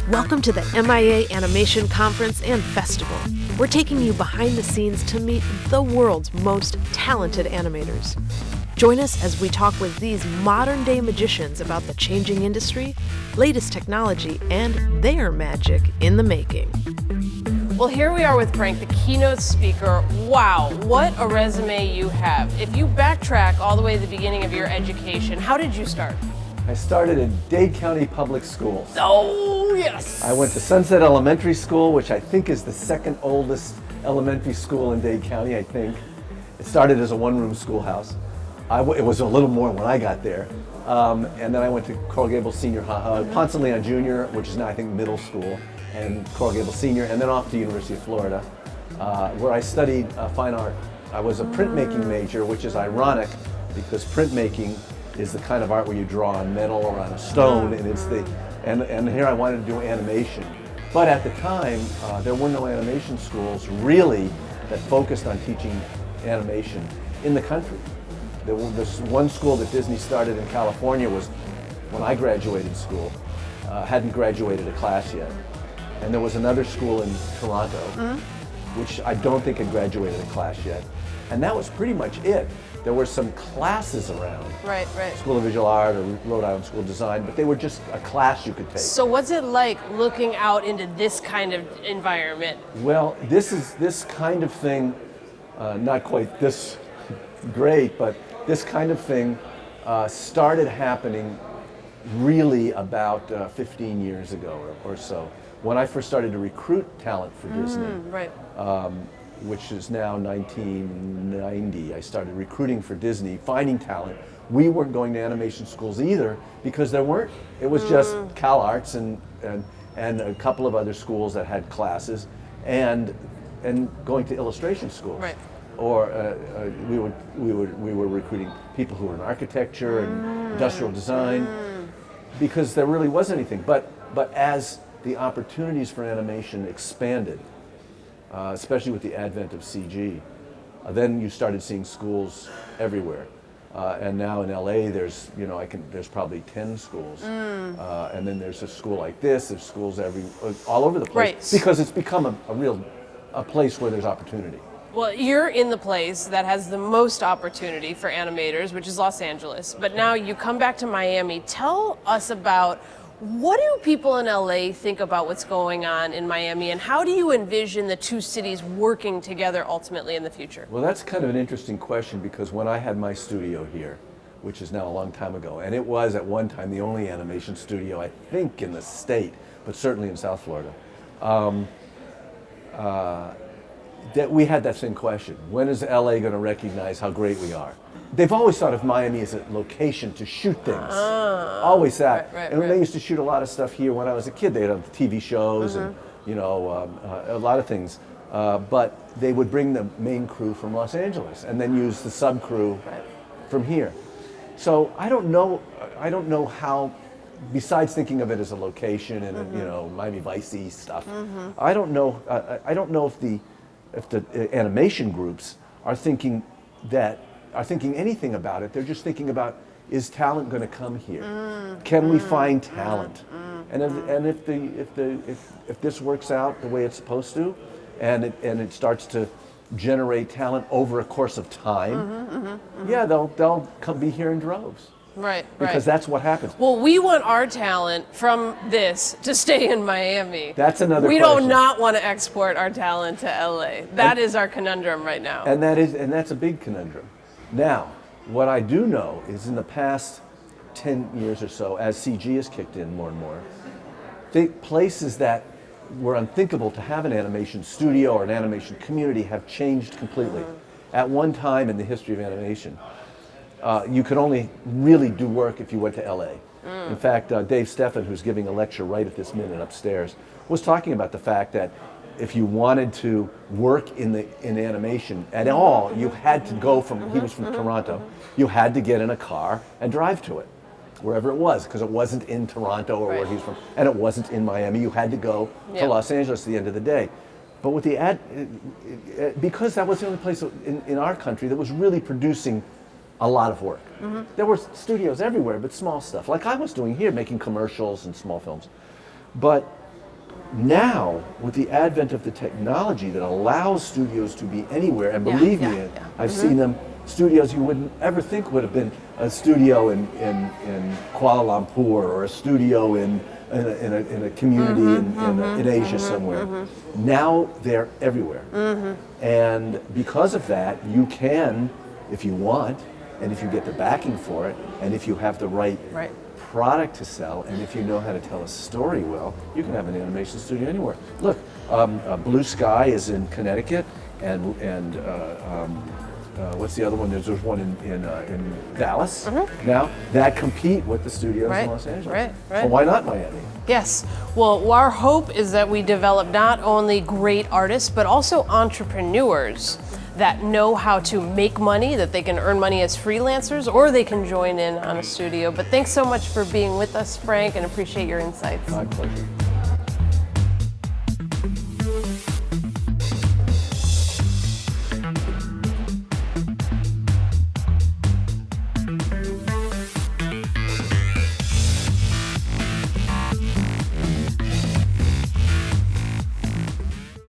Welcome to the MIA Animation Conference and Festival. We're taking you behind the scenes to meet the world's most talented animators. Join us as we talk with these modern-day magicians about the changing industry, latest technology, and their magic in the making. Well, here we are with Frank, the keynote speaker. Wow, what a resume you have. If you backtrack all the way to the beginning of your education, how did you start? I started in Dade County Public Schools. Oh, yes! I went to Sunset Elementary School, which I think is the second oldest elementary school in Dade County, I think. It started as a one-room schoolhouse. It was a little more when I got there. And then I went to Coral Gables Senior, Ponce de Leon Junior, which is now I think middle school, and Coral Gables Senior, and then off to University of Florida, where I studied fine art. I was a printmaking major, which is ironic because printmaking is the kind of art where you draw on metal or on a stone, and it's and here I wanted to do animation. But at the time, there were no animation schools really that focused on teaching animation in the country. There was this one school that Disney started in California was when I graduated school, hadn't graduated a class yet. And there was another school in Toronto, which I don't think had graduated a class yet. And that was pretty much it. There were some classes around. Right. School of Visual Art or Rhode Island School of Design, but they were just a class you could take. So what's it like looking out into this kind of environment? Well, this kind of thing, not quite this great, but this kind of thing started happening really about 15 years ago or so. When I first started to recruit talent for Disney, Right. Which is now 1990, I started recruiting for Disney, finding talent. We weren't going to animation schools either because there weren't. It was just CalArts and a couple of other schools that had classes, and going to illustration schools. Right. Or we were recruiting people who were in architecture and industrial design because there really was anything. But as the opportunities for animation expanded, especially with the advent of CG, then you started seeing schools everywhere. And now in LA, there's probably 10 schools, and then there's a school like this. There's schools all over the place, Right. because it's become a place where there's opportunity. Well, you're in the place that has the most opportunity for animators, which is Los Angeles. But now you come back to Miami. Tell us about what do people in LA think about what's going on in Miami, and how do you envision the two cities working together ultimately in the future? Well, that's kind of an interesting question because when I had my studio here, which is now a long time ago, and it was at one time the only animation studio, I think, in the state, but certainly in South Florida, that we had that same question. When is LA going to recognize how great we are? They've always thought of Miami as a location to shoot things. Always that. Right. They used to shoot a lot of stuff here when I was a kid. They had TV shows and a lot of things. But they would bring the main crew from Los Angeles and then use the sub crew from here. So I don't know how, besides thinking of it as a location and Miami Vice stuff, I don't know if the animation groups are thinking anything about it. They're just thinking about, is talent going to come here? Can we find talent? And if this works out the way it's supposed to, and it starts to generate talent over a course of time, they'll be here in droves. Right. Because that's what happens. Well, we want our talent from this to stay in Miami. That's another We question. do not want to export our talent to LA. That is our conundrum right now. And that's a big conundrum. Now, what I do know is in the past 10 years or so, as CG has kicked in more and more, places that were unthinkable to have an animation studio or an animation community have changed completely. At one time in the history of animation, you could only really do work if you went to LA. In fact, Dave Steffen, who's giving a lecture right at this minute upstairs, was talking about the fact that if you wanted to work in animation at all, you had to go he was from Toronto, you had to get in a car and drive to it, wherever it was, because it wasn't in Toronto or where he was from, and it wasn't in Miami. You had to go to Los Angeles at the end of the day. But with because that was the only place in our country that was really producing a lot of work. There were studios everywhere, but small stuff, like I was doing here, making commercials and small films. But Now, with the advent of the technology that allows studios to be anywhere, and Yeah, believe yeah, me, yeah. I've seen them, studios you wouldn't ever think would have been a studio in Kuala Lumpur, or a studio in a community in Asia somewhere. Now they're everywhere. And because of that, you can, if you want, and if you get the backing for it, and if you have the right product to sell, and if you know how to tell a story well, you can have an animation studio anywhere. Look, Blue Sky is in Connecticut, and what's the other one? There's one in Dallas now that compete with the studios in Los Angeles. So why not Miami? Yes. Well, our hope is that we develop not only great artists, but also entrepreneurs that know how to make money, that they can earn money as freelancers, or they can join in on a studio. But thanks so much for being with us, Frank, and appreciate your insights. My pleasure.